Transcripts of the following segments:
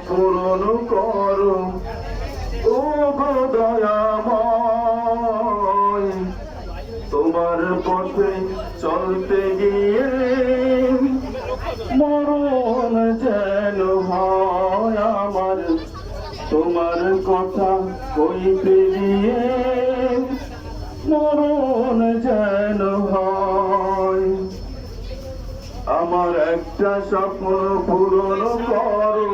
পূরণ করো ও গো দয়াময়। তোমার পথে চলতে গিয়ে মরণ যেন হয় আমার, তোমার কথা কইতে গিয়ে মরণ যেন হয়। আমার একটা স্বপ্ন পূরণ করো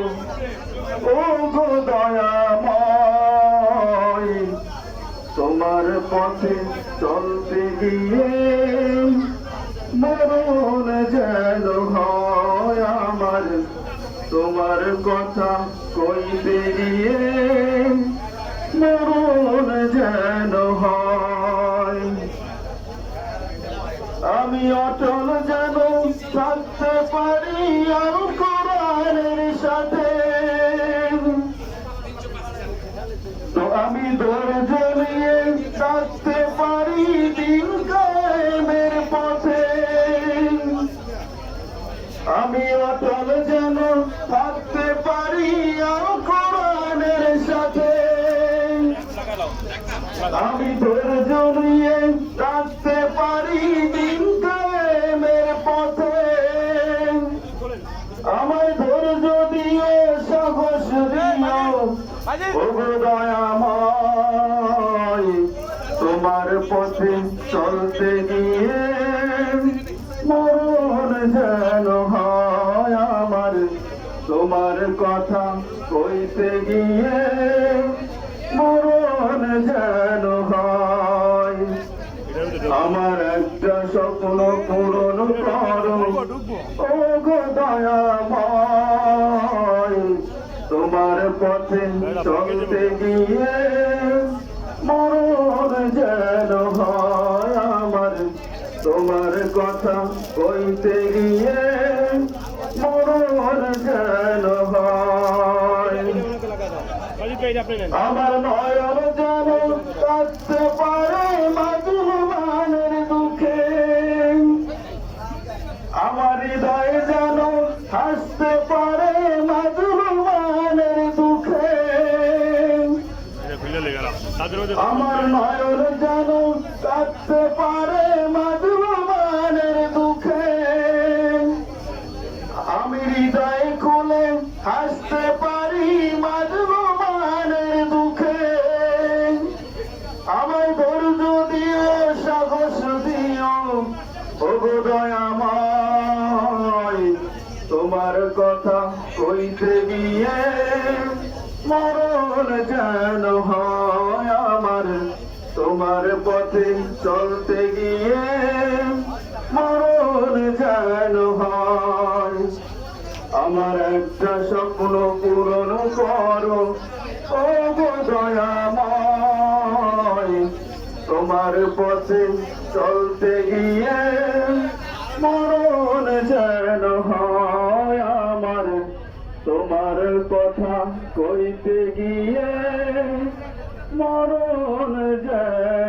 ও গো দয়াময়। তোমার পথে চলতে গিয়ে মরণ যেন হয় আমার, তোমার কথা কইতে গিয়ে মরণ যেন হয়। আমি অটল যেন থাকতে পারি আল কোরআনের সাথে, তো আমি ধৈর্য নিয়ে থাকতে পারি দিন কায়েমের পথে। আমি অটল যেন থাকতে পারি আল কোরআনের সাথে, আমি ধৈর্য নিয়ে থাকতে পারি দিন কায়েমের পথে। আমায় ধৈর্য দিও সাহস দিও ও গো দয়াময়। তোমার পথে চলতে গিয়ে মরণ যেন হয় আমার, তোমার কথা কইতে গিয়ে মরণ যেন হয়। আমার একটা স্বপ্ন পূরণ করো ও গো দয়াময়। তোমার পথে চলতে গিয়ে মরণ যেন হয় আমার, তোমার কথা কইতে গিয়ে মরণ যেন হয়। আমার নয়ন যেন কাঁদতে পারে মাজলুমানের দুঃখে, আমার হৃদয় যেন হাসতে পারে মাজলুমানের দুঃখে। আমার নয়ন যেন কাঁদতে পারে মাজলুমানের দুঃখে, আমি হৃদয় খুলে হাসতে পারি মাজলুমানের দুঃখে। আমায় ধৈর্য দিও সাহস দিও ও গো দয়াময়। তোমার কথা কইতে গিয়ে মরণ যেন হয় আমার, তোমার পথে চলতে গিয়ে মরণ যেন হয়। আমার একটা স্বপ্ন পূরণ করো ও গো দয়াময়। তোমার পথে চলতে গিয়ে মরণ যেন হয় আমার, তোমার কথা কইতে গিয়ে মরণ যেন